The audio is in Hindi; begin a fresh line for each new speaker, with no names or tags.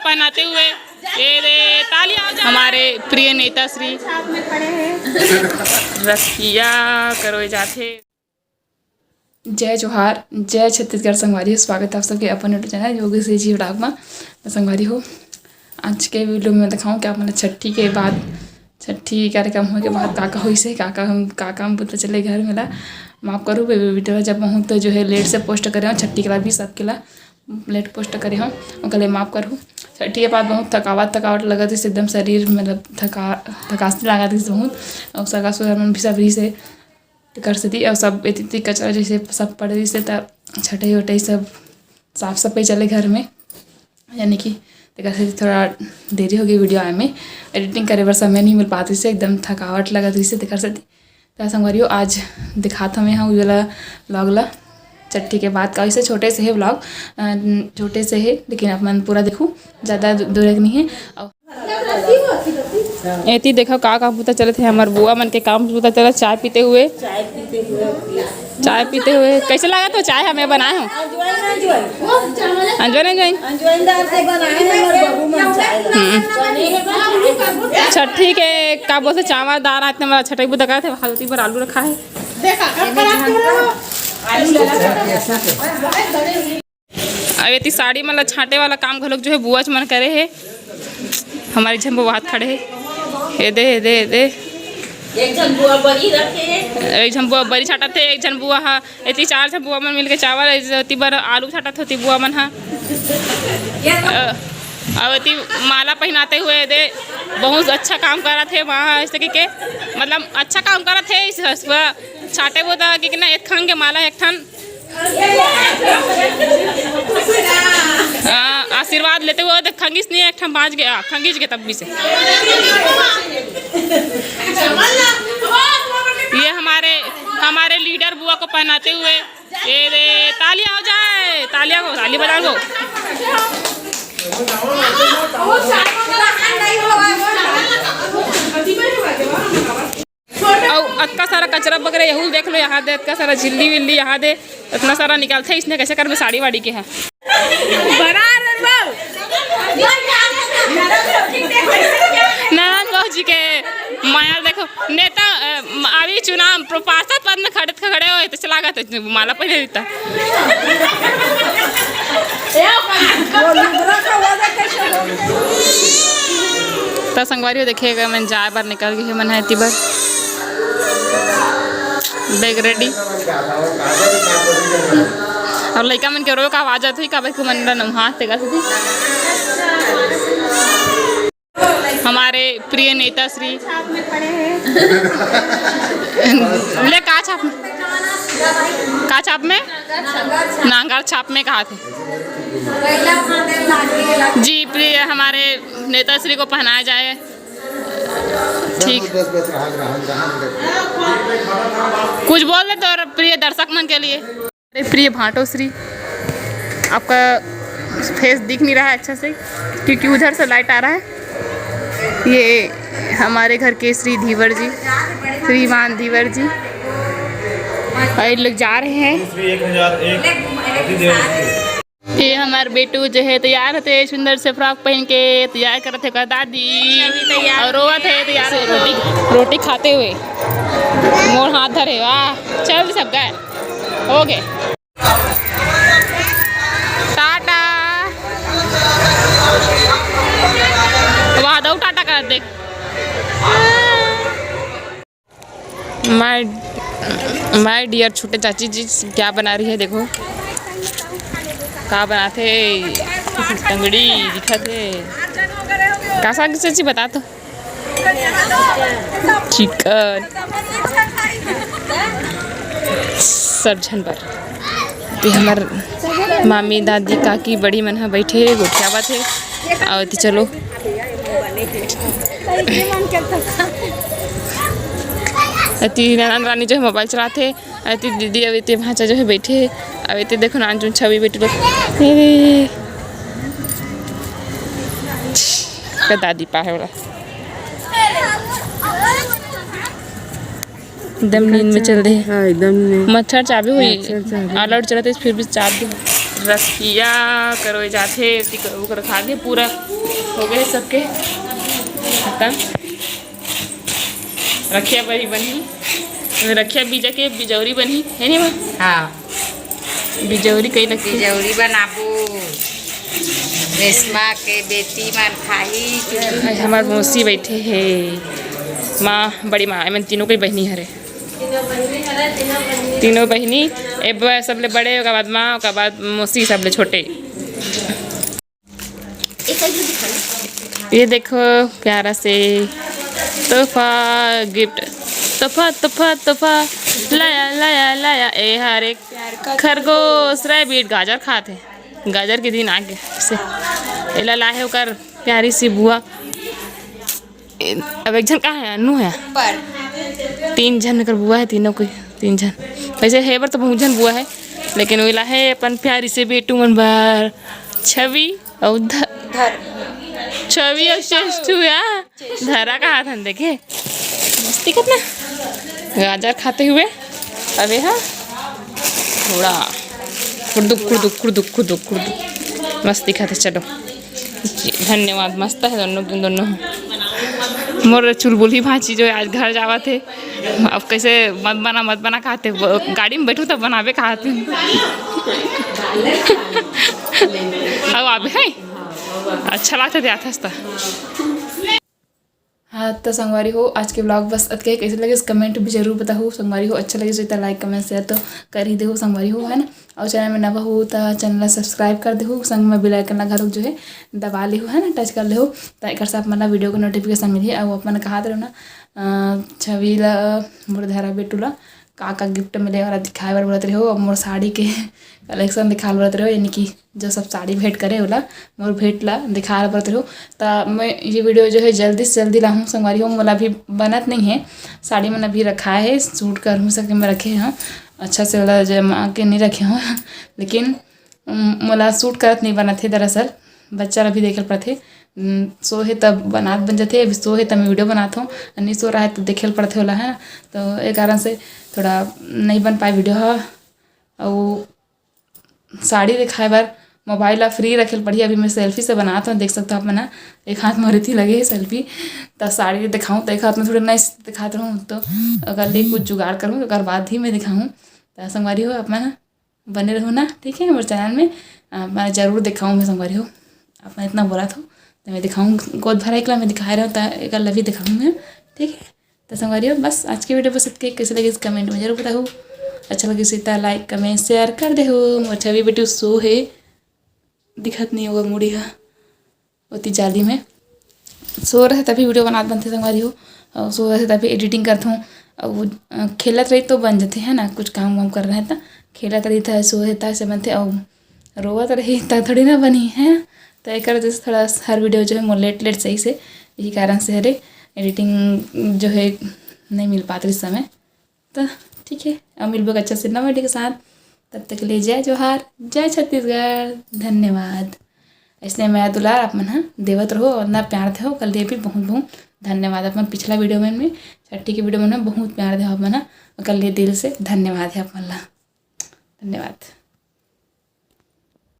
पहनाते हुए ये तालियां हमारे प्रिय नेता श्री रखिया करो जाते। जय जोहार, जय छत्तीसगढ़ संगवारी। स्वागत है आप सबके अपन यूट्यूब चैनल योगी से जी ब्लॉग में संगवारी हो। आज के वीडियो में दिखाऊँ क्या मतलब छठी के बाद छठी कार्यक्रम हो के बाद काका हुई से काका हम पता चले घर मेला माफ़ करूँ वीडियो जब हूँ तो जो है लेट से पोस्ट करे हूँ छठी के ला भी सबके ला लेट पोस्ट करे हूँ उनके माफ़ करूँ। छठी के बाद बहुत थकावट लगा थी एकदम शरीर मतलब थकासी लगा थी बहुत और सगा सुगर मन भी सब रही से कर सकती और सब इतनी कचरा जैसे सब पड़ रही से तब छठे वटई सब साफ सफाई चले घर में यानी कि कैसे थोड़ा देरी हो गई वीडियो आए में एडिटिंग करे बार समय नहीं मिल पाती से एकदम थकावट लगा थी से कर सकती तो संगवारियों आज दिखाता मैं हाँ वाला व्लॉग ला छठी के बाद का वैसे छोटे से है व्लॉग छोटे से है लेकिन अब मैं पूरा देखूँ ज़्यादा दूर नहीं है। ऐती देखो का पता चले थे हमारे बुआ मन के काम पता चला चाय पीते हुए कैसे लगा तो चाय हमें बनाए हूँ छठी के का बोलते चावल दाल इतने हमारा छठी बुदा का थे हल्दी पर आलू रखा है। अब इतनी साड़ी मतलब छाटे वाला काम घलोक जो है बुआ मन करे है हमारी झम्बो हाथ खड़े है दे एक झम्बुआ बड़ी छाटत थे एक झम्बुआ हा इतनी 4 झम्बुआ मन मिलके चावल इतनी बार आलू छाटत होती बुआ मन हा अब इतनी माला पहनाते हुए दे बहुत अच्छा काम करा थे वहाँ इस तरीके के मतलब अच्छा काम करा थे इस छाटे वो था कि ना एक खंग के माला एक ठन आशीर्वाद लेते हुए तो खंगिस नहीं एक ठन बाज गया खंगिस के तब भी से ये हमारे लीडर बुआ को पहनाते हुए ये तालियां हो जाए ताली बजा दो। और इतना सारा कचरा वगैरह यहू देख लो यहाँ दे इतना सारा झिल्ली विल्ली यहाँ दे इतना सारा निकालते इसने कैसे कर में साड़ी वाड़ी के हैं नारायण बाबू जी के माया देखो नेता अभी चुनाव पार्षद पद में खड़े हुए तो चला गया तो माला पहले देता तो संगवारी देखिएगा मैं जाए बार निकल गई मन है बार बैग रेडी और लड़का मन के रो का आवाज आती का भाई मन हाथ तेगा हमारे प्रिय नेता श्री ले का छाप में नांगर छाप में कहा थे जी प्रिय हमारे नेता श्री को पहनाया जाए ठीक कुछ बोल दे तो प्रिय दर्शक मन के लिए। प्रिय भाटो श्री आपका फेस दिख नहीं रहा है अच्छा से क्योंकि उधर से लाइट आ रहा है। ये हमारे घर के श्रीमान धीवर जी और लोग जा रहे हैं। ये हमारे बेटू जो है तैयार होते सुंदर से फ्रॉक पहन के तैयार करते का दादी और रोआ थे तैयार रोटी खाते हुए मोर हाथ धरे वाह चल सब गए हो गए टाटा वाह दो टाटा कर देख माय डियर छोटे चाची जी क्या बना रही है देखो का बनाते टंगड़ी दिखा थे कैसा चाची बता तो चिकन सरझन पर हमार मामी दादी काकी बड़ी मन बैठे गोठियावा थे और चलो अति नान रानी जो है मोबाइल चलाते अति दीदी अब इतने भाषा जो है बैठे अब इतने देखो नान जो छवि बेटे लोग दादी पा है एकदम नींद में चल रही है। हाँ, एकदम मच्छर चाबी हुई अलर्ट चला था फिर भी चाबी रसिया करो जाते कर खा के पूरा हो गए सबके खत्म। रखिया बनी बनी रखिया बीजा के बिजौरी बनी है नहीं माँ?
हाँ
बिजौरी कई लगती
बिजौरी बनाबू रेशमा के बेटी मन खाई।
हमारे मौसी बैठे है माँ बड़ी माँ मैं तीनों की बहनी हरे तीनों बहनी एक सबले बड़े ओका बाद माँ ओका बाद मौसी सबले छोटे। ये देखो प्यारा से तोहफा गिफ्ट तोहफा लाया लाया लाया ए हर एक खरगोश रैबिट गाजर खाते गाजर के दिन आगे से एला लाहे ओकर प्यारी सी बुआ। अब एक जन कहाँ है अनु है
पर
3 जन कर बुआ है तीनों कोई 3 जन वैसे है पर तो बहुत जन बुआ है लेकिन वो है अपन प्यारी से बेटू मन बार छवि और छवि और श्रेष्ठू या धरा का हाथ हम देखे मस्ती कितना गाजर खाते हुए अबे हाँ थोड़ा खुर्दुक मस्ती खाते। चलो धन्यवाद मस्त है दोनों मोर चुलबुल ही भांची जो आज घर जावा थे अब कैसे मत बना खाते गाड़ी में बैठो तब बनावे खाते अब आबे है अच्छा लगता था था। हाँ तो संगवारी हो आज के ब्लॉग बस अतके कैसे लगे कमेंट भी जरूर बताओ। संगवारी हो अच्छा लगे तो लाइक कमेंट शेयर तो कर ही दे संगवारी हो है ना। और चैनल में नवा हो तो चैनल सब्सक्राइब कर दे हो संग में बेल आइकन लगा जो है दबा ले हो है ना टच कर ले हो तो एक से अपना वीडियो को नोटिफिकेशन मिली और अपन कहा रहे ना छवि ला मोर धारा बेटू ला का गिफ्ट मिले वाला दिखाए बार बोलते रहे हो और मोर साड़ी के कलेक्शन दिखा बोलते रहे हो यानी कि जो सब साड़ी भेंट करे होला मोर भेंट ला दिखा बोलते रहो। तो मैं ये वीडियो जो है जल्दी से जल्दी लाऊँ संगवारी हो मोला अभी बनत नहीं है साड़ी मन अभी रखा है सूट कर सके मैं रखे हैं अच्छा से वाला जमा के नहीं रखे हूँ लेकिन मोला सूट करत नहीं बनत थे दरअसल बच्चा अभी देखल पड़ते सो है तब बन जाते अभी सो है तब मैं वीडियो बनाता हूँ नहीं सो रहा है तो देखे पड़ते होला है तो एक कारण से थोड़ा नहीं बन पाए वीडियो है। और साड़ी दिखाए बार मोबाइल फ्री रखे पड़ी अभी मैं सेल्फी से बनाता हूँ देख सकते हो आप मना एक हाथ में रही लगे है सेल्फी तो साड़ी दिखाऊँ तो एक हाथ में थोड़ा नई दिखाते रहूँ तो अगर ले कुछ जुगाड़ करूँ तो बाद ही मैं दिखाऊँ तो संगवारी हो अपना बने रहो ना ठीक है मेरे चैनल में मैं ज़रूर दिखाऊँ मैं संगवारी हो अपना इतना बोला था तो मैं दिखाऊँ गोद भरा एक मैं दिखा रहा हूँ तो एक लभी दिखाऊँ मैं ठीक है। तो संगवारी हो बस आज की वीडियो पसंद के कैसे लगे कमेंट में जरूर बताओ अच्छा लगे सीता लाइक कमेंट शेयर कर दे हो। मोर छवि बेटी सो है दिखत नहीं होगा मुड़ी का होती जाली में सो रहे तभी वीडियो बना बनते संगवारी हो और सो रहे तभी एडिटिंग करता हूँ और खेलत रही तो बन जाते हैं ना कुछ काम वाम कर रहे हैं तो खेलत रही था सो रहता है से बनते और रोवत रही तो थोड़ी ना बनी है तो एक जैसे थोड़ा हर वीडियो जो है मोर लेट सही से यही कारण से हरे एडिटिंग जो है नहीं मिल पाती इस समय तो ठीक है और मिलबो अच्छा से नवा वीडियो के साथ तब तक के लिए जय जोहार जय छत्तीसगढ़ धन्यवाद। इसलिए मैं दुलार आप मन हाँ देवत रहो और ना प्यार दे हो कल दे भी बहुत बहुत धन्यवाद। अपन पिछला वीडियो में छठी के वीडियो में बहुत प्यार दे हो आप मन और कल दिल से धन्यवाद है आप मन ला धन्यवाद।